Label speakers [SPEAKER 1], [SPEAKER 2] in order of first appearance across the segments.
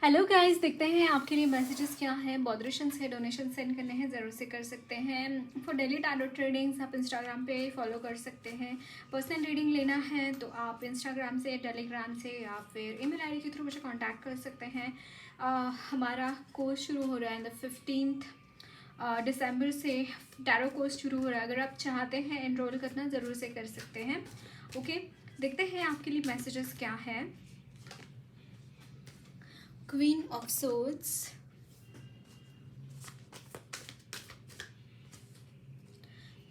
[SPEAKER 1] Hello guys, देखते हैं आपके लिए मैसेजेस क्या हैं। मॉडरेशन से डोनेशन सेंड करने हैं, ज़रूर से कर सकते हैं। फॉर डेली टैरो ट्रेडिंग्स आप इंस्टाग्राम पे फॉलो कर सकते हैं। पर्सनल रीडिंग लेना है तो आप इंस्टाग्राम से, टेलीग्राम से या फिर ईमेल आईडी के थ्रू मुझे कांटेक्ट कर सकते हैं। हमारा कोर्स शुरू हो रहा है द 15 दिसंबर से टैरो कोर्स शुरू हो रहा है। अगर आप चाहते हैं एनरोल करना, ज़रूर से कर सकते हैं। ओके, देखते हैं आपके लिए मैसेजेस क्या है। Queen of Swords,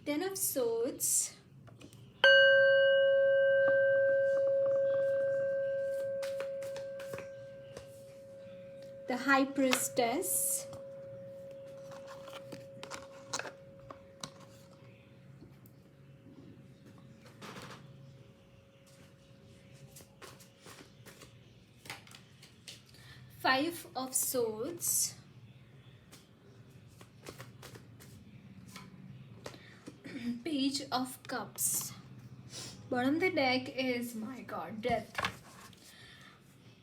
[SPEAKER 1] Ten of Swords, the High Priestess, Five of Swords, Page of Cups. Bottom of the deck is, my God, Death.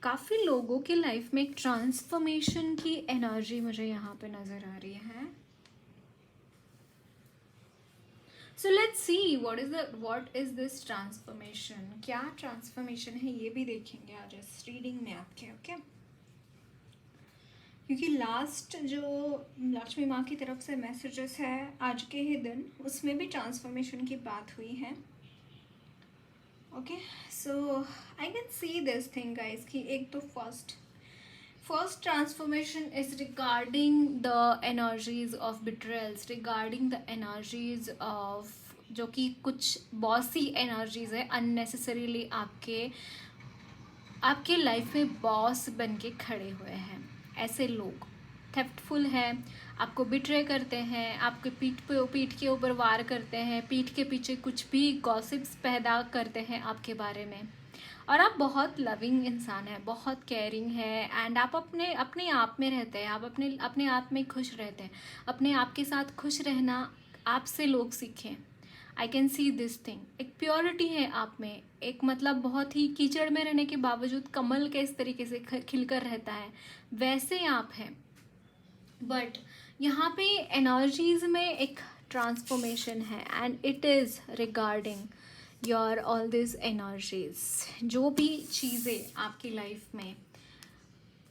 [SPEAKER 1] काफ़ी लोगों के लाइफ में एक ट्रांसफॉर्मेशन की एनर्जी मुझे यहाँ पे नज़र आ रही है। So let's see what is this transformation. क्या ट्रांसफॉर्मेशन है ये भी देखेंगे आज इस रीडिंग में आपके। ओके, क्योंकि लास्ट जो लक्ष्मी माँ की तरफ से मैसेजेस है आज के ही दिन, उसमें भी ट्रांसफॉर्मेशन की बात हुई है। Okay, so I can see this thing guys कि एक तो first transformation is regarding the energies of betrayals, regarding the energies of जो कि कुछ बॉसी एनर्जीज है, अननेसेसरीली आपके लाइफ में बॉस बन के खड़े हुए हैं। ऐसे लोग थेफ्टफुल है, आपको बिट्रे करते हैं, आपके पीठ के ऊपर वार करते हैं, पीठ के पीछे कुछ भी गॉसिप्स पैदा करते हैं आपके बारे में। और आप बहुत लविंग इंसान है, बहुत केयरिंग है, एंड आप अपने आप में रहते हैं, आप अपने आप में खुश रहते हैं। अपने आप के साथ खुश रहना आपसे लोग सीखें। आई कैन सी दिस थिंग। एक प्योरिटी है आप में, एक मतलब बहुत ही कीचड़ में रहने के बावजूद कमल के इस तरीके से खिलकर रहता है, वैसे आप हैं। बट यहाँ पे एनर्जीज में एक ट्रांसफॉर्मेशन है and it is regarding your all this energies. जो भी चीज़ें आपकी लाइफ में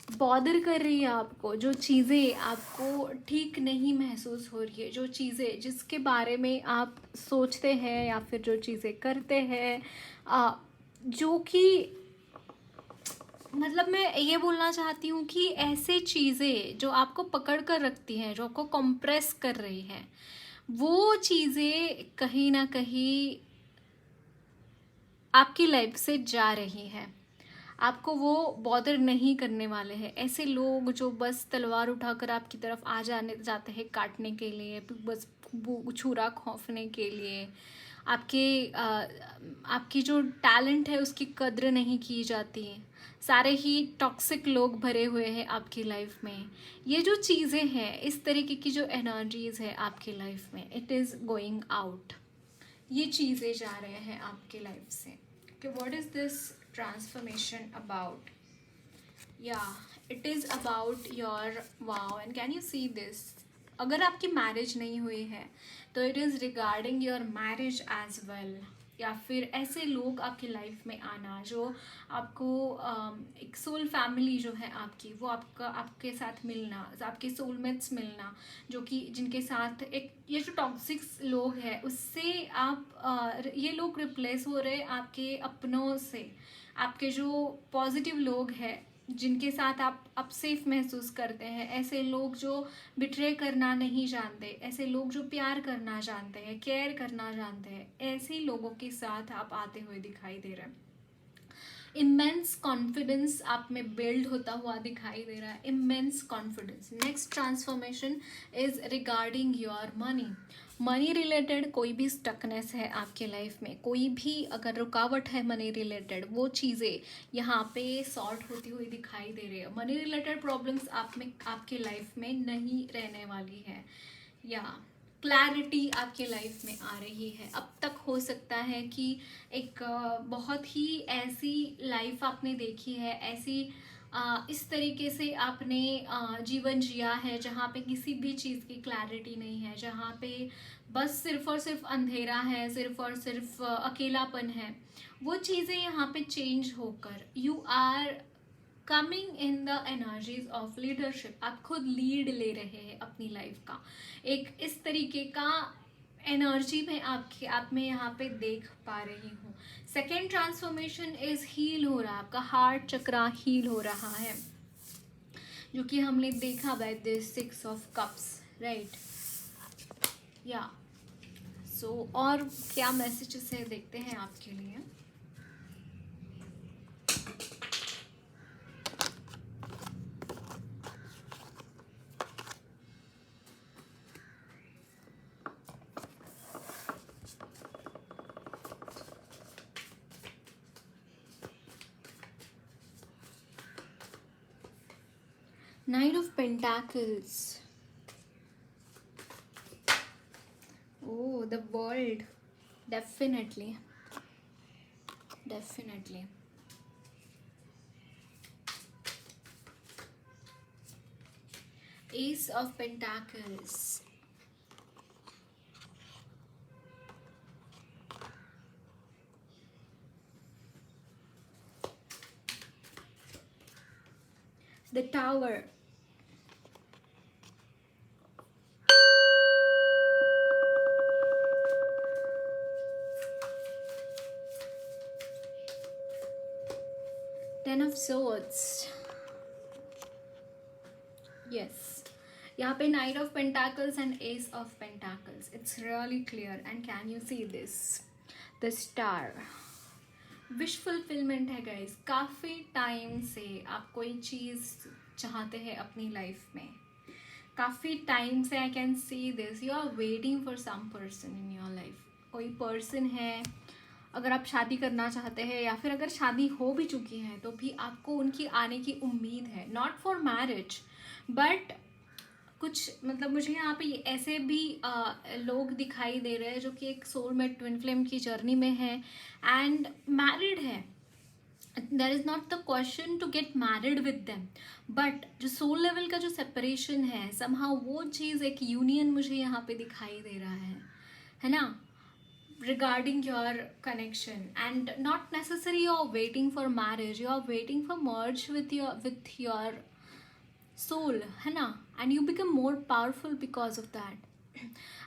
[SPEAKER 1] बॉदर कर रही है आपको, जो चीज़ें आपको ठीक नहीं महसूस हो रही है, जो चीज़ें जिसके बारे में आप सोचते हैं या फिर जो चीज़ें करते हैं, जो कि मतलब मैं ये बोलना चाहती हूँ कि ऐसे चीज़ें जो आपको पकड़ कर रखती हैं, जो आपको कंप्रेस कर रही हैं, वो चीज़ें कहीं ना कहीं आपकी लाइफ से जा रही हैं। आपको वो बॉदर नहीं करने वाले हैं। ऐसे लोग जो बस तलवार उठाकर आपकी तरफ जाते हैं काटने के लिए, बस छुरा खौंफने के लिए। आपकी जो टैलेंट है उसकी कद्र नहीं की जाती। सारे ही टॉक्सिक लोग भरे हुए हैं आपकी लाइफ में। ये जो चीज़ें हैं, इस तरीके की जो एनर्जीज है आपकी लाइफ में, इट इज़ गोइंग आउट। ये चीज़ें जा रहे हैं आपकी लाइफ से कि what is this transformation about. या it is about your vow. And can you see this, अगर आपकी मैरिज नहीं हुई है तो it is regarding your marriage as well. या फिर ऐसे लोग आपकी लाइफ में आना जो आपको एक सोल फैमिली जो है आपकी, वो आपके साथ मिलना, आपके सोलमेट्स मिलना, जो कि जिनके साथ एक ये जो टॉक्सिक लोग हैं उससे आप ये लोग रिप्लेस हो रहे आपके अपनों से। आपके जो पॉजिटिव लोग हैं जिनके साथ आप सेफ महसूस करते हैं, ऐसे लोग जो बिट्रे करना नहीं जानते, ऐसे लोग जो प्यार करना जानते हैं, केयर करना जानते हैं, ऐसे लोगों के साथ आप आते हुए दिखाई दे रहे हैं। इमेंस कॉन्फिडेंस आप में बिल्ड होता हुआ दिखाई दे रहा है, immense confidence. Next transformation is regarding your money related कोई भी स्टकनेस है आपके लाइफ में, कोई भी अगर रुकावट है मनी रिलेटेड, वो चीज़ें यहाँ पे सॉर्ट होती हुई दिखाई दे रही है। मनी रिलेटेड प्रॉब्लम्स आपके लाइफ में नहीं रहने वाली है, या क्लैरिटी आपके लाइफ में आ रही है। अब तक हो सकता है कि एक बहुत ही ऐसी लाइफ आपने देखी है, ऐसी इस तरीके से आपने जीवन जिया है जहाँ पे किसी भी चीज़ की क्लैरिटी नहीं है, जहाँ पे बस सिर्फ और सिर्फ अंधेरा है, सिर्फ और सिर्फ अकेलापन है, वो चीज़ें यहाँ पे चेंज होकर you are coming in the energies of leadership. आप खुद लीड ले रहे हैं अपनी लाइफ का, एक इस तरीके का एनर्जी में आपके आप में यहाँ पे देख पा रही हूँ। सेकेंड ट्रांसफॉर्मेशन इज हील हो रहा है, आपका हार्ट चक्रा हील हो रहा है, जो कि हमने देखा by this 6 of cups, right. या सो और क्या मैसेजेस है देखते हैं आपके लिए। Nine of Pentacles. Oh, the world. Definitely. Definitely. Ace of Pentacles. The Tower. Ten of Swords. Yes. यहाँ पे Knight of Pentacles and Ace of Pentacles. It's really clear. And can you see this? The Star. Wish fulfilment है guys. काफ़ी time से आप कोई चीज़ चाहते हैं अपनी लाइफ में, काफ़ी टाइम से I can see this, you are waiting for some person in your life. कोई पर्सन है, अगर आप शादी करना चाहते हैं या फिर अगर शादी हो भी चुकी है तो भी आपको उनकी आने की उम्मीद है, नॉट फॉर मैरिज बट कुछ मतलब मुझे यहाँ पे ऐसे भी लोग दिखाई दे रहे हैं जो कि एक सोलमेट ट्विन फ्लेम की जर्नी में है एंड मैरिड है। There is not the question to get married with them, but जो सोल लेवल का जो सेपरेशन है समहाउ वो चीज़ एक यूनियन मुझे यहाँ पे दिखाई दे रहा है ना, regarding your connection and not necessary you're waiting for marriage, you are waiting for merge with your soul, है ना, and you become more powerful because of that।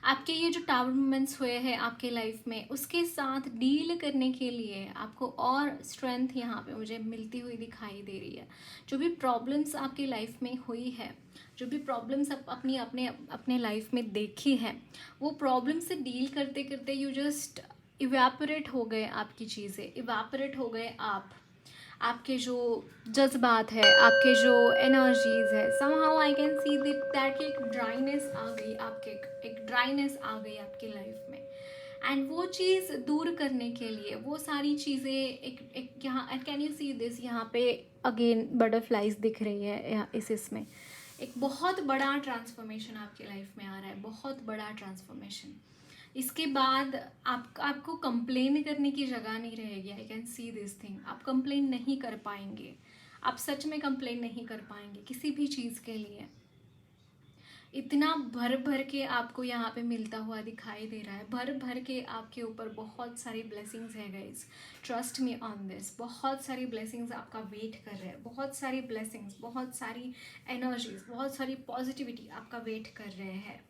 [SPEAKER 1] आपके ये जो टावर मोमेंट्स हुए हैं आपके लाइफ में, उसके साथ डील करने के लिए आपको और स्ट्रेंथ यहाँ पे मुझे मिलती हुई दिखाई दे रही है। जो भी प्रॉब्लम्स आपकी लाइफ में हुई है, जो भी प्रॉब्लम्स आप अपने लाइफ में देखी है, वो प्रॉब्लम से डील करते करते यू जस्ट इवेपोरेट हो गए, आपकी चीज़ें इवेपोरेट हो गए, आपके जो जज्बात है, आपके जो एनर्जीज है, somehow I can see that एक ड्राइनेस आ गई, आपके एक ड्राइनेस आ गई आपकी लाइफ में एंड वो चीज़ दूर करने के लिए वो सारी चीज़ें एक यहाँ कैन यू सी दिस, यहाँ पे अगेन बटरफ्लाइज दिख रही है इसमें एक बहुत बड़ा ट्रांसफॉर्मेशन आपकी लाइफ में आ रहा है, बहुत बड़ा ट्रांसफॉर्मेशन। इसके बाद आपको कंप्लेन करने की जगह नहीं रहेगी। आई कैन सी दिस थिंग, आप कंप्लेन नहीं कर पाएंगे, आप सच में कंप्लेन नहीं कर पाएंगे किसी भी चीज़ के लिए। इतना भर भर के आपको यहाँ पे मिलता हुआ दिखाई दे रहा है, भर भर के आपके ऊपर बहुत सारी ब्लेसिंग्स है guys, trust me on this. बहुत सारी ब्लेसिंग्स आपका वेट कर रहे हैं, बहुत सारी ब्लेसिंग्स, बहुत सारी एनर्जीज, बहुत सारी पॉजिटिविटी आपका वेट कर रहे हैं।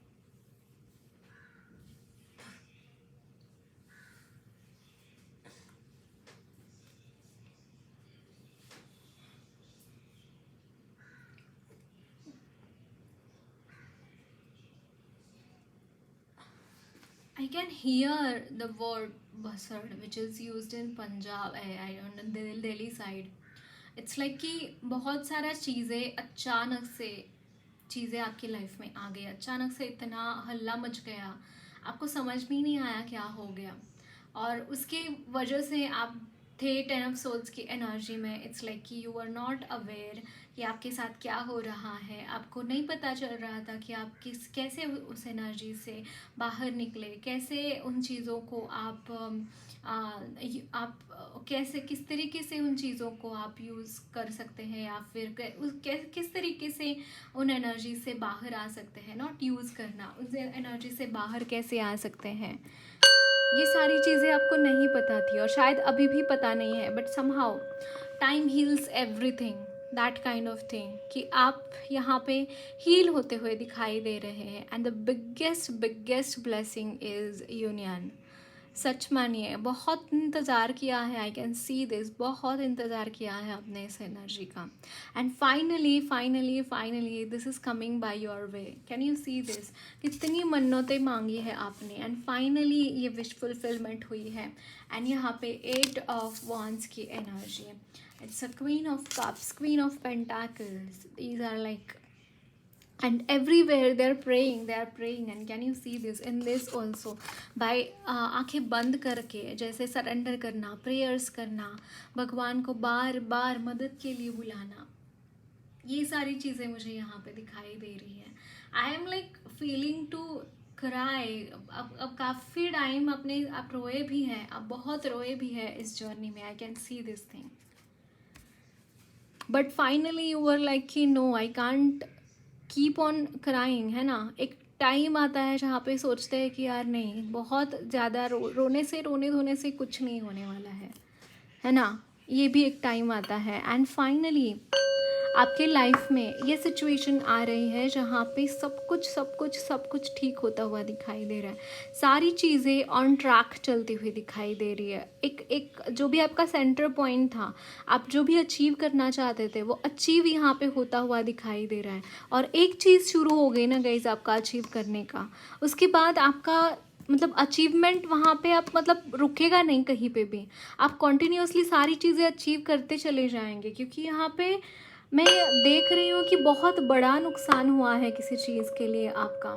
[SPEAKER 1] I can hear the word buzzard which is used in Punjab, I don't know, Delhi side. It's like कि बहुत सारा चीज़ें अचानक से चीज़ें आपकी लाइफ में आ गई, अचानक से इतना हल्ला मच गया, आपको समझ में ही नहीं आया क्या हो गया, और उसके वजह से आप थे 10 ऑफ सोल्स की एनर्जी में, इट्स लाइक कि यू आर नॉट अवेयर कि आपके साथ क्या हो रहा है, आपको नहीं पता चल रहा था कि आप कैसे उस एनर्जी से बाहर निकले, कैसे उन चीज़ों को आप कैसे किस तरीके से उन चीज़ों को आप यूज़ कर सकते हैं, या फिर किस तरीके से उन एनर्जी से बाहर आ सकते हैं, नॉट यूज़ करना, उस एनर्जी से बाहर कैसे आ सकते हैं, ये सारी चीज़ें आपको नहीं पता थी और शायद अभी भी पता नहीं है, but somehow time heals everything, that kind of thing, कि आप यहाँ पे हील होते हुए दिखाई दे रहे हैं। And the biggest biggest blessing is union. सच मानिए, बहुत इंतज़ार किया है, आई कैन सी दिस, बहुत इंतज़ार किया है आपने इस एनर्जी का, and finally finally finally this is coming by your way. Can you see this? कितनी मन्नतें मांगी है आपने, एंड फाइनली ये विश फुलफिलमेंट हुई है। एंड यहाँ पे 8 ऑफ वॉन्ड्स की energy, it's a queen of cups, queen of pentacles, these are like, and everywhere they are praying, and can you see this in this also by आंखें बंद करके जैसे surrender करना, प्रेयर्स करना, भगवान को बार बार मदद के लिए बुलाना, ये सारी चीज़ें मुझे यहाँ पे दिखाई दे रही है। I am like feeling to cry. अब काफ़ी टाइम अपने आप रोए भी हैं, आप बहुत रोए भी हैं इस जर्नी में, I can see this thing, but finally you were like कि no, I can't keep on crying, है ना। एक टाइम आता है जहाँ पे सोचते हैं कि यार नहीं, बहुत ज़्यादा रोने से, रोने धोने से कुछ नहीं होने वाला है ना। ये भी एक टाइम आता है, एंड फाइनली आपके लाइफ में ये सिचुएशन आ रही है जहाँ पे सब कुछ ठीक होता हुआ दिखाई दे रहा है, सारी चीज़ें ऑन ट्रैक चलती हुई दिखाई दे रही है। एक जो भी आपका सेंटर पॉइंट था, आप जो भी अचीव करना चाहते थे, वो अचीव यहाँ पे होता हुआ दिखाई दे रहा है। और एक चीज़ शुरू हो गई ना गाइस आपका अचीव करने का, उसके बाद आपका मतलब अचीवमेंट वहाँ पे आप मतलब रुकेगा नहीं कहीं पे भी, आप कॉन्टिन्यूसली सारी चीज़ें अचीव करते चले जाएंगे, क्योंकि यहाँ पे मैं देख रही हूँ कि बहुत बड़ा नुकसान हुआ है किसी चीज़ के लिए आपका,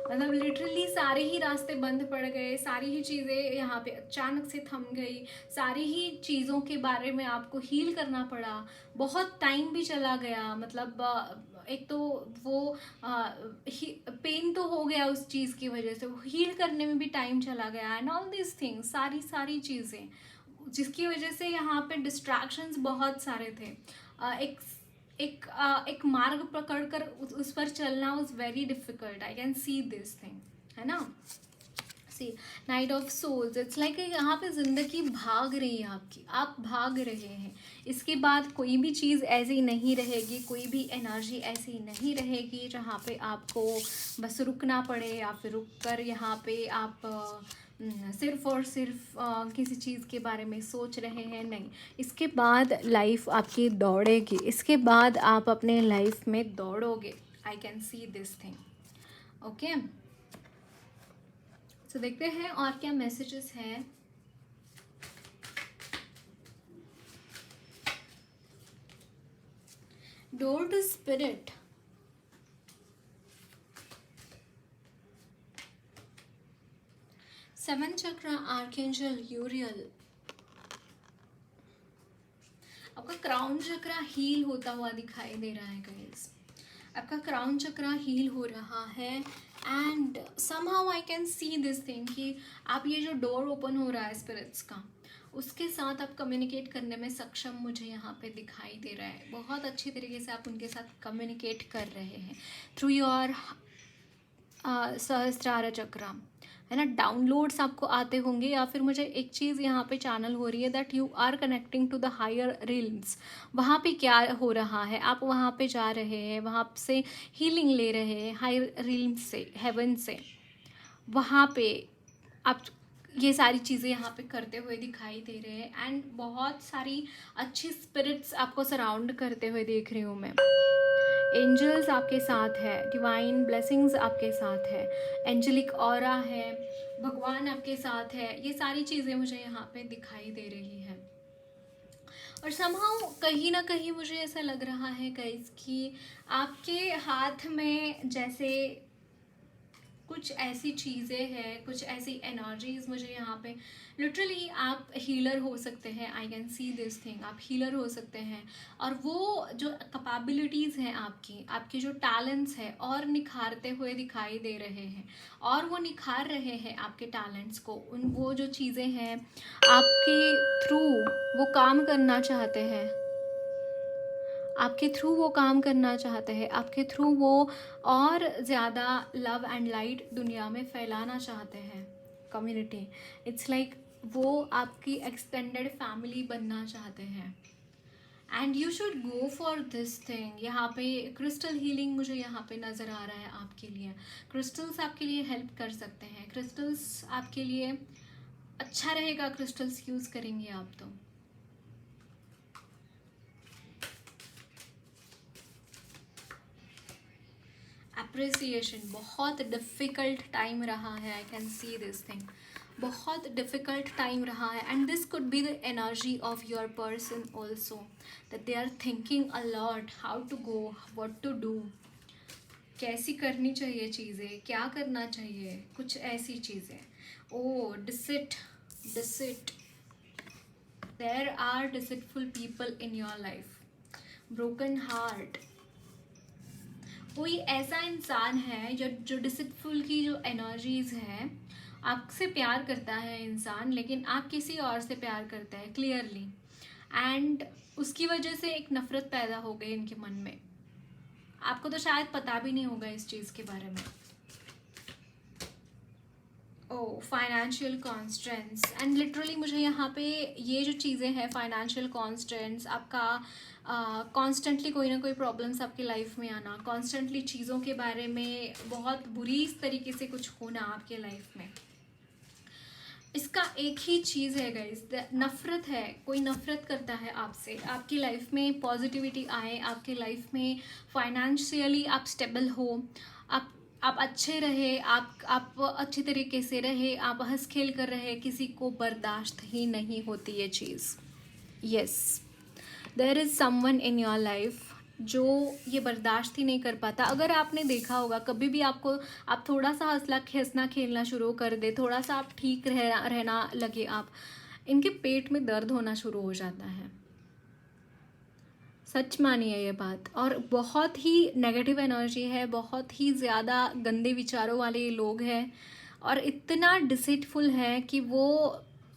[SPEAKER 1] मतलब लिटरली सारे ही रास्ते बंद पड़ गए, सारी ही चीज़ें यहाँ पे अचानक से थम गई, सारी ही चीज़ों के बारे में आपको हील करना पड़ा, बहुत टाइम भी चला गया, मतलब एक तो वो पेन तो हो गया उस चीज़ की वजह से, वो हील करने में भी टाइम चला गया, एंड ऑल दिस थिंग्स, सारी चीज़ें जिसकी वजह से यहाँ पे डिस्ट्रैक्शंस बहुत सारे थे। एक मार्ग पकड़कर उस पर चलना was very difficult, I can see this thing, है ना। See night of souls, it's like यहाँ पे जिंदगी भाग रही है आपकी, आप भाग रहे हैं। इसके बाद कोई भी चीज़ ऐसी नहीं रहेगी, कोई भी एनर्जी ऐसी नहीं रहेगी जहाँ पे आपको बस रुकना पड़े, या फिर रुक कर यहाँ पे आप सिर्फ और सिर्फ किसी चीज़ के बारे में सोच रहे हैं, नहीं। इसके बाद लाइफ आपकी दौड़ेगी, इसके बाद आप अपने लाइफ में दौड़ोगे, I can see this thing. Okay, तो देखते हैं और क्या मैसेजेस हैं। Door to spirit, seven chakra, archangel Uriel, आपका क्राउन चक्र हील होता हुआ दिखाई दे रहा है गाइस, आपका क्राउन चक्र हील हो रहा है, and somehow I can see this thing कि आप ये जो डोर ओपन हो रहा है स्पिरिट्स का, उसके साथ आप कम्युनिकेट करने में सक्षम मुझे यहाँ पे दिखाई दे रहा है। बहुत अच्छी तरीके से आप उनके साथ कम्युनिकेट कर रहे हैं थ्रू योर सहस्त्रार चक्र, है ना। डाउनलोड्स आपको आते होंगे, या फिर मुझे एक चीज़ यहाँ पे चैनल हो रही है that you are connecting to the higher realms. वहाँ पे क्या हो रहा है, आप वहाँ पे जा रहे हैं, वहाँ से हीलिंग ले रहे हैं हायर रिल्म्स से, हेवन से, वहाँ पे आप ये सारी चीज़ें यहाँ पे करते हुए दिखाई दे रहे हैं, एंड बहुत सारी अच्छी स्पिरिट्स आपको सराउंड करते हुए देख रही हूँ मैं। एंजल्स आपके साथ है, डिवाइन ब्लेसिंग्स आपके साथ है, एंजेलिक ऑरा है, भगवान आपके साथ है, ये सारी चीज़ें मुझे यहाँ पे दिखाई दे रही है। और समहाउ कहीं ना कहीं मुझे ऐसा लग रहा है गाइस कि आपके हाथ में जैसे कुछ ऐसी चीज़ें हैं, कुछ ऐसी एनर्जीज मुझे यहाँ पे लिटरली, आप हीलर हो सकते हैं, आई कैन सी दिस थिंग, आप हीलर हो सकते हैं। और वो जो कैपेबिलिटीज़ हैं आपकी, आपके जो टैलेंट्स हैं और निखारते हुए दिखाई दे रहे हैं, और वो निखार रहे हैं आपके टैलेंट्स को, उन वो जो चीज़ें हैं आपके थ्रू वो काम करना चाहते हैं, आपके थ्रू वो काम करना चाहते हैं, आपके थ्रू वो और ज़्यादा लव एंड लाइट दुनिया में फैलाना चाहते हैं। कम्युनिटी, इट्स लाइक वो आपकी एक्सटेंडेड फैमिली बनना चाहते हैं, and you should go for this thing. यहाँ पे क्रिस्टल हीलिंग मुझे यहाँ पे नज़र आ रहा है आपके लिए। क्रिस्टल्स आपके लिए हेल्प कर सकते हैं, क्रिस्टल्स आपके लिए अच्छा रहेगा, क्रिस्टल्स यूज़ करेंगे आप तो। अप्रिसिएशन, बहुत डिफ़िकल्ट टाइम रहा है, I can see this thing, बहुत डिफ़िकल्ट टाइम रहा है, and this could be the energy of your person also, that they are thinking a lot, how to go, what to do, कैसी करनी चाहिए चीज़ें, क्या करना चाहिए, कुछ ऐसी चीज़ें। Oh deceit, deceit, there are deceitful people in your life, broken heart, कोई ऐसा इंसान है जो डिसिटफुल की जो एनर्जीज है, आपसे प्यार करता है इंसान, लेकिन आप किसी और से प्यार करते हैं क्लियरली, एंड उसकी वजह से एक नफरत पैदा हो गई इनके मन में। आपको तो शायद पता भी नहीं होगा इस चीज़ के बारे में। ओ फाइनेंशियल कॉन्स्टेंट्स, एंड लिटरली मुझे यहाँ पे ये जो चीज़ें हैं, फाइनेंशियल कॉन्स्टेंट्स, आपका कॉन्स्टेंटली कोई ना कोई प्रॉब्लम्स आपकी लाइफ में आना, कॉन्स्टेंटली चीज़ों के बारे में बहुत बुरी इस तरीके से कुछ होना आपके लाइफ में, इसका एक ही चीज़ है गाइस, नफ़रत है। कोई नफ़रत करता है आपसे, आपकी लाइफ में पॉजिटिविटी आए, आपके लाइफ में फाइनेंशियली आप स्टेबल हो, आप अच्छे रहे, आप अच्छी तरीके से रहे, आप हंस खेल कर रहे, किसी को बर्दाश्त ही नहीं होती ये चीज़। Yes, there is someone in your life जो ये बर्दाश्त ही नहीं कर पाता। अगर आपने देखा होगा कभी भी, आप थोड़ा सा हंसना खेलना शुरू कर दे, थोड़ा सा आप ठीक रहना लगे, आप इनके पेट में दर्द होना शुरू हो जाता है। सच मानिए ये बात। और बहुत ही नेगेटिव एनर्जी है, बहुत ही ज़्यादा गंदे विचारों वाले ये लोग हैं, और इतना डिसीटफुल है कि वो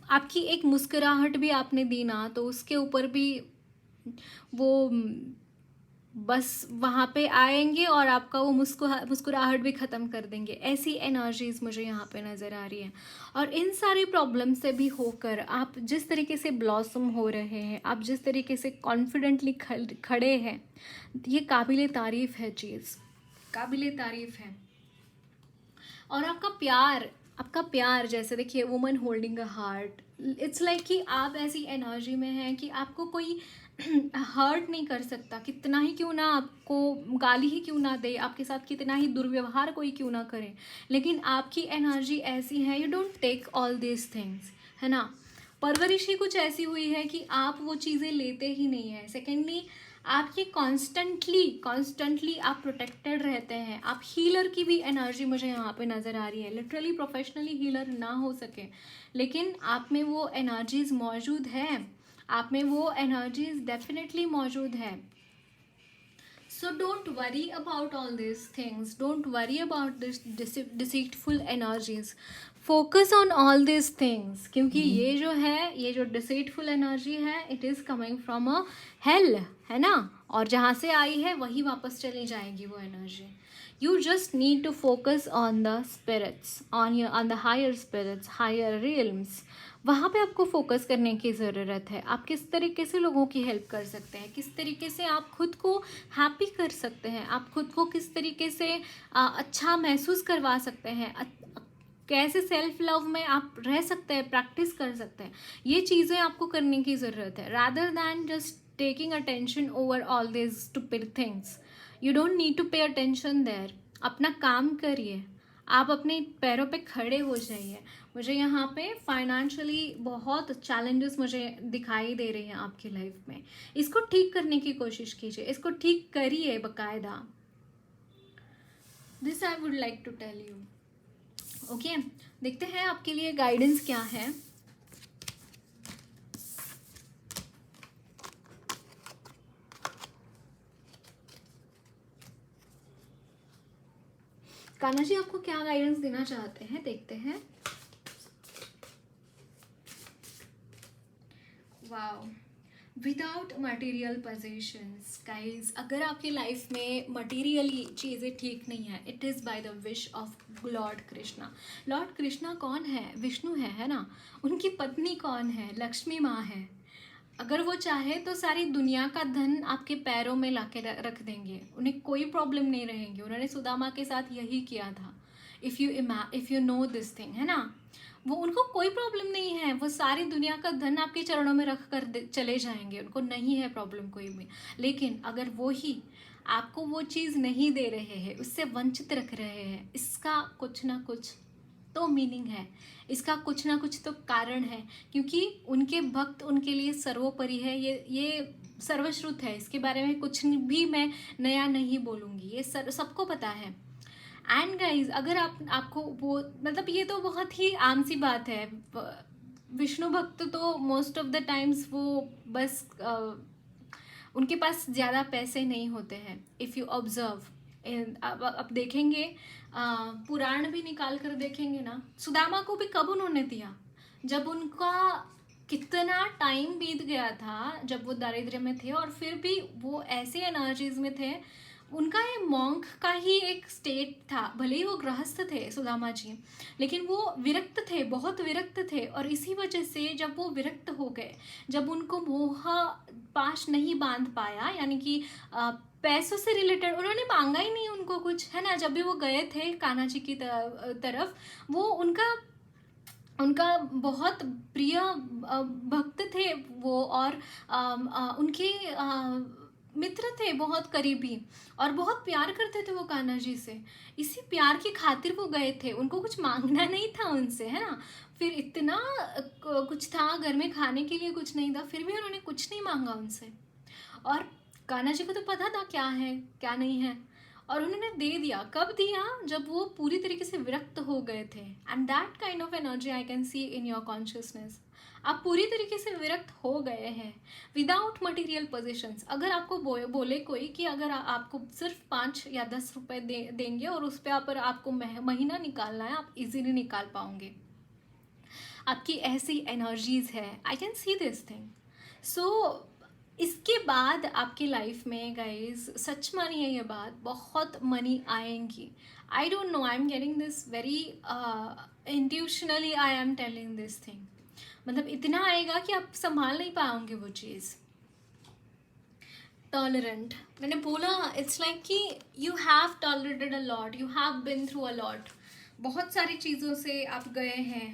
[SPEAKER 1] आपकी एक मुस्कुराहट भी आपने दी ना, तो उसके ऊपर भी वो बस वहाँ पे आएंगे और आपका वो मुस्कुराहट भी ख़त्म कर देंगे। ऐसी एनर्जीज मुझे यहाँ पे नज़र आ रही है। और इन सारी प्रॉब्लम से भी होकर आप जिस तरीके से ब्लॉसम हो रहे हैं, आप जिस तरीके से कॉन्फिडेंटली खड़े हैं, ये काबिल तारीफ़ है चीज़, काबिल तारीफ़ है। और आपका प्यार जैसे देखिए, woman holding a heart, it's like कि आप ऐसी एनर्जी में हैं कि आपको कोई हर्ट नहीं कर सकता, कितना ही क्यों ना आपको गाली ही क्यों ना दे, आपके साथ कितना ही दुर्व्यवहार कोई क्यों ना करे, लेकिन आपकी एनर्जी ऐसी है, you don't take all this things, है ना। परवरिश ही कुछ ऐसी हुई है कि आप वो चीज़ें लेते ही नहीं हैं। सेकेंडली, आपकी कॉन्स्टेंटली आप प्रोटेक्टेड रहते हैं। आप हीलर की भी एनर्जी मुझे यहाँ पे नज़र आ रही है, लिटरली प्रोफेशनली हीलर ना हो सके, लेकिन आप में वो एनर्जीज मौजूद है, आप में वो एनर्जीज डेफिनेटली मौजूद है। So don't worry about all these things. Don't worry about this deceitful energies. Focus on all these things. क्योंकि ये जो है, ये जो deceitful energy है, it is coming from a hell, है ना। और जहाँ से आई है वही वापस चली जाएगी वो energy. You just need to focus on the spirits, on the higher spirits, higher realms. वहाँ पे आपको फोकस करने की ज़रूरत है। आप किस तरीके से लोगों की हेल्प कर सकते हैं, किस तरीके से आप खुद को हैप्पी कर सकते हैं, आप खुद को किस तरीके से अच्छा महसूस करवा सकते हैं, कैसे सेल्फ लव में आप रह सकते हैं, प्रैक्टिस कर सकते हैं, ये चीज़ें आपको करने की ज़रूरत है, rather than just taking attention over all this stupid things. You don't need to pay attention there. अपना काम करिए, आप अपने पैरों पे खड़े हो जाइए। मुझे यहाँ पे फाइनेंशियली बहुत चैलेंजेस मुझे दिखाई दे रहे हैं आपकी लाइफ में। इसको ठीक करने की कोशिश कीजिए, इसको ठीक करिए बकायदा। This I would like to tell you. Okay, देखते हैं आपके लिए गाइडेंस क्या है। कान्हा जी आपको क्या गाइडेंस देना चाहते हैं, देखते हैं। Wow, without material possessions guys, अगर आपकी लाइफ में मटेरियली चीज़ें ठीक नहीं है, it is by the wish of Lord Krishna. Lord Krishna कौन है? विष्णु है ना। उनकी पत्नी कौन है? लक्ष्मी माँ है। अगर वो चाहे तो सारी दुनिया का धन आपके पैरों में लाके रख देंगे, उन्हें कोई प्रॉब्लम नहीं रहेंगी। उन्होंने सुदामा के साथ यही किया था। If you no this thing, है ना। वो, उनको कोई प्रॉब्लम नहीं है, वो सारी दुनिया का धन आपके चरणों में रख कर चले जाएंगे, उनको नहीं है प्रॉब्लम कोई भी। लेकिन अगर वो ही आपको वो चीज़ नहीं दे रहे हैं, उससे वंचित रख रहे हैं, इसका कुछ ना कुछ तो मीनिंग है, इसका कुछ ना कुछ तो कारण है। क्योंकि उनके भक्त उनके लिए सर्वोपरि है, ये सर्वश्रुत है। इसके बारे में कुछ भी मैं नया नहीं बोलूँगी, ये सबको पता है। एंड गाइज, अगर आपको वो, मतलब ये तो बहुत ही आम सी बात है। विष्णु भक्त तो मोस्ट ऑफ द टाइम्स वो बस उनके पास ज़्यादा पैसे नहीं होते हैं। इफ़ यू ऑब्जर्व, अब देखेंगे, पुराण भी निकाल कर देखेंगे ना, सुदामा को भी कब उन्होंने दिया? जब उनका कितना टाइम बीत गया था, जब वो दारिद्र्य में थे, और फिर भी वो ऐसे एनर्जीज में थे। उनका ये मॉन्क का ही एक स्टेट था, भले ही वो गृहस्थ थे सुदामा जी, लेकिन वो विरक्त थे, बहुत विरक्त थे। और इसी वजह से जब वो विरक्त हो गए, जब उनको मोह पाश नहीं बांध पाया, यानी कि पैसों से रिलेटेड उन्होंने मांगा ही नहीं उनको कुछ, है ना। जब भी वो गए थे कान्हा जी की तरफ, वो उनका बहुत प्रिय भक्त थे वो, और उनके मित्र थे बहुत करीबी, और बहुत प्यार करते थे वो कान्हा जी से। इसी प्यार की खातिर वो गए थे, उनको कुछ मांगना नहीं था उनसे, है ना। फिर इतना कुछ था, घर में खाने के लिए कुछ नहीं था, फिर भी उन्होंने कुछ नहीं मांगा उनसे। और कान्हा जी को तो पता था क्या है क्या नहीं है, और उन्होंने दे दिया। कब दिया? जब वो पूरी तरीके से विरक्त हो गए थे। And that kind of energy I can C in your consciousness. आप पूरी तरीके से विरक्त हो गए हैं विदाउट मटेरियल पोजिशंस। अगर आपको बोले कोई कि अगर आपको सिर्फ 5 या 10 रुपए देंगे और उस पर आपको महीना निकालना है, आप इजीली निकाल पाओगे। आपकी ऐसी एनर्जीज है, I can see this thing. So इसके बाद आपकी लाइफ में गाइज, सच मानिए ये बात, बहुत मनी आएंगी। I don't know, I am getting this very intuitively, I am telling this thing. मतलब इतना आएगा कि आप संभाल नहीं पाओगे वो चीज़। टॉलरेंट, मैंने बोला, इट्स लाइक कि you have tolerated a lot, you have been through a lot. बहुत सारी चीज़ों से आप गए हैं।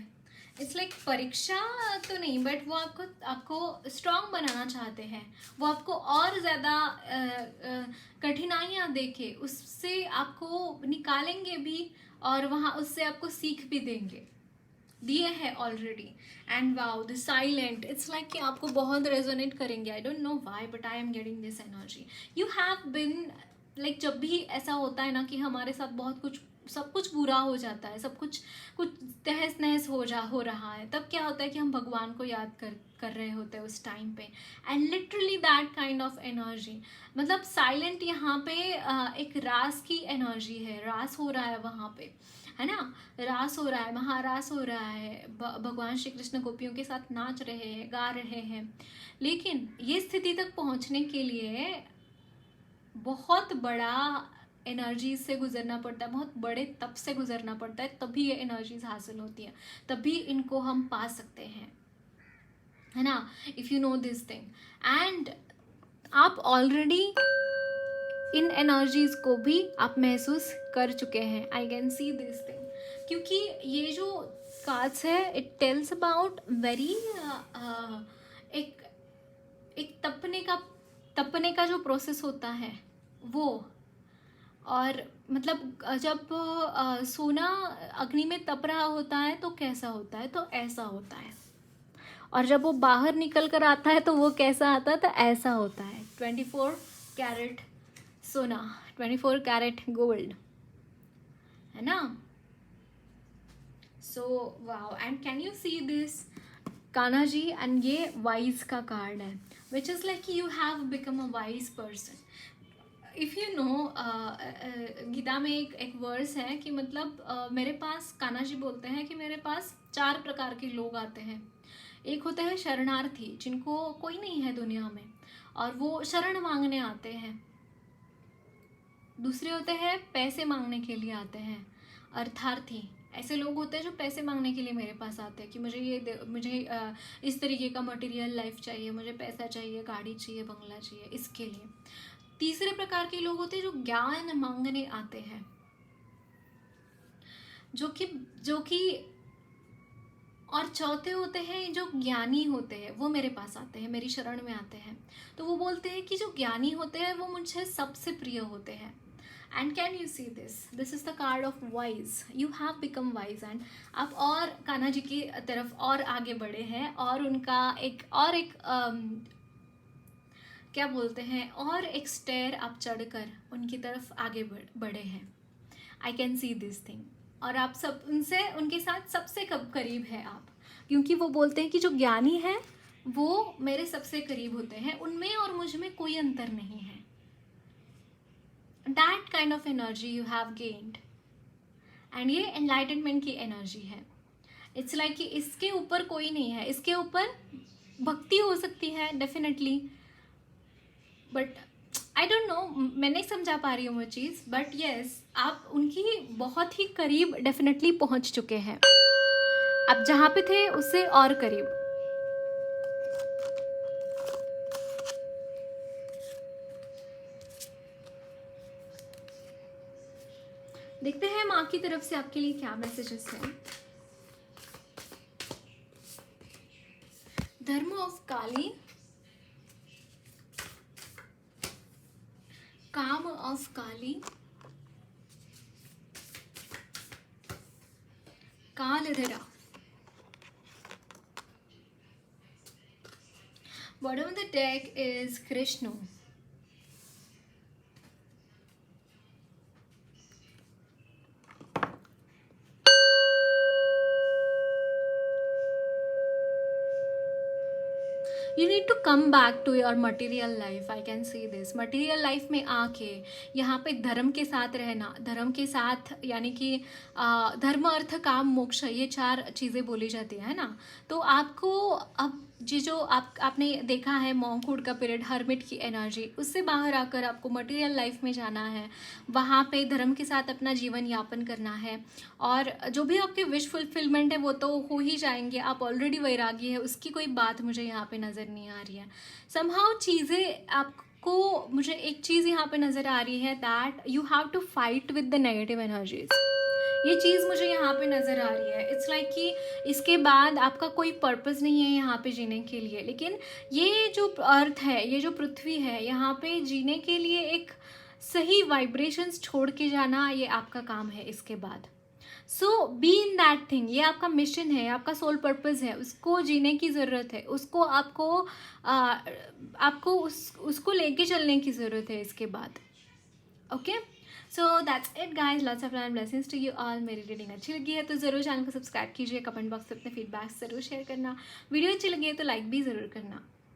[SPEAKER 1] इट्स लाइक परीक्षा तो नहीं, बट वो आपको स्ट्रांग बनाना चाहते हैं। वो आपको और ज़्यादा कठिनाइयाँ देके उससे आपको निकालेंगे भी, और वहाँ उससे आपको सीख भी देंगे, दिए हैं already. And wow, the silent, it's like कि आपको बहुत रेजोनेट करेंगे। आई don't know why, but I am getting this energy. You have been like, जब भी ऐसा होता है ना कि हमारे साथ बहुत कुछ, सब कुछ बुरा हो जाता है, सब कुछ तहस नहस हो रहा है, तब क्या होता है कि हम भगवान को याद कर रहे होते हैं उस टाइम पे। And literally that kind of energy, मतलब साइलेंट यहाँ पे एक रास की एनर्जी है, रास हो रहा है वहाँ पे, है ना। रास हो रहा है, महारास हो रहा है, भगवान श्री कृष्ण गोपियों के साथ नाच रहे हैं, गा रहे हैं। लेकिन ये स्थिति तक पहुँचने के लिए बहुत बड़ा एनर्जीज से गुजरना पड़ता है, बहुत बड़े तप से गुजरना पड़ता है, तभी ये एनर्जीज हासिल होती हैं, तभी इनको हम पा सकते हैं, है ना। If you no this thing, and आप ऑलरेडी इन एनर्जीज को भी आप महसूस कर चुके हैं। आई कैन सी दिस थिंग, क्योंकि ये जो कार्ड्स है, इट टेल्स अबाउट वेरी एक तपने का जो प्रोसेस होता है वो। और मतलब जब सोना अग्नि में तप रहा होता है तो कैसा होता है, तो ऐसा होता है। और जब वो बाहर निकल कर आता है तो वो कैसा आता है, तो ऐसा होता है। 24 कैरेट सोना, 24 कैरेट गोल्ड, है ना। So wow, and can you see this Kanha ji, and ये वाइज का कार्ड है, which is like you have become a wise person. If you know, Gita में एक वर्स है कि मतलब मेरे पास, कान्हा जी बोलते हैं कि मेरे पास 4 प्रकार के लोग आते हैं. एक होते हैं शरणार्थी, जिनको कोई नहीं है दुनिया में और वो शरण मांगने आते हैं. दूसरे होते हैं पैसे मांगने के लिए आते हैं, अर्थार्थी. ऐसे लोग होते हैं जो पैसे मांगने के लिए मेरे पास आते हैं कि मुझे इस तरीके का मटेरियल लाइफ चाहिए, मुझे पैसा चाहिए, गाड़ी चाहिए, बंगला चाहिए, इसके लिए. तीसरे प्रकार के लोग होते हैं जो ज्ञान मांगने आते हैं, जो कि और चौथे होते हैं जो ज्ञानी होते हैं, वो मेरे पास आते हैं, मेरी शरण में आते हैं. तो वो बोलते हैं कि जो ज्ञानी होते हैं वो मुझे सबसे प्रिय होते हैं. And can you see this is the card of wise. You have become wise. And आप और कान्हा जी की तरफ और आगे बढ़े हैं, और उनका एक क्या बोलते हैं, और एक स्टेयर आप चढ़कर उनकी तरफ आगे बढ़े हैं. आई कैन सी दिस थिंग. और आप सब उनके साथ सबसे करीब है आप, क्योंकि वो बोलते हैं कि जो ज्ञानी है वो मेरे सबसे करीब होते हैं, उनमें और मुझ में कोई अंतर नहीं है. That kind of energy you have gained. And ये एनलाइटनमेंट की एनर्जी है. इट्स लाइक कि इसके ऊपर कोई नहीं है. इसके ऊपर भक्ति हो सकती है definitely, but I don't no, मैं नहीं समझा पा रही हूँ वो चीज़. बट येस, आप उनकी बहुत ही करीब डेफिनेटली पहुँच चुके हैं. आप जहाँ पे थे उससे और करीब. देखते हैं माँ की तरफ से आपके लिए क्या मैसेजेस हैं. धर्म ऑफ काली, काम ऑफ काली, कालधरा. Bottom of the deck is Krishna. You need to come back to your material life. I can see this. Material life में आके यहाँ पे धर्म के साथ रहना, धर्म के साथ यानी कि धर्म, अर्थ, काम, मोक्ष, ये 4 चीज़ें बोली जाती है ना. तो आपको अब जो आपने देखा है मॉन्कहुड का पीरियड, हर्मिट की एनर्जी, उससे बाहर आकर आपको मटेरियल लाइफ में जाना है, वहाँ पे धर्म के साथ अपना जीवन यापन करना है. और जो भी आपके विश फुलफिलमेंट है वो तो हो ही जाएंगे. आप ऑलरेडी वैरागी है, उसकी कोई बात मुझे यहाँ पे नज़र नहीं आ रही है. समहाउ चीज़ें आपको, मुझे एक चीज़ यहाँ पे नज़र आ रही है, that you have to fight with the negative energies. ये चीज़ मुझे यहाँ पे नज़र आ रही है. इट्स लाइक कि इसके बाद आपका कोई पर्पस नहीं है यहाँ पे जीने के लिए. लेकिन ये जो अर्थ है, ये जो पृथ्वी है, यहाँ पे जीने के लिए एक सही वाइब्रेशंस छोड़ के जाना, ये आपका काम है इसके बाद. सो बी इन दैट थिंग. ये आपका मिशन है, आपका सोल पर्पस है, उसको जीने की ज़रूरत है, उसको आपको उसको लेके चलने की ज़रूरत है इसके बाद. Okay, so that's it guys. Lots of love and blessings to you all. मेरी रीडिंग अच्छी लगी है तो ज़रूर चैनल को सब्सक्राइब कीजिए. कमेंट बॉक्स में अपने फीडबैक ज़रूर शेयर करना. वीडियो अच्छी लगी है तो लाइक भी ज़रूर करना.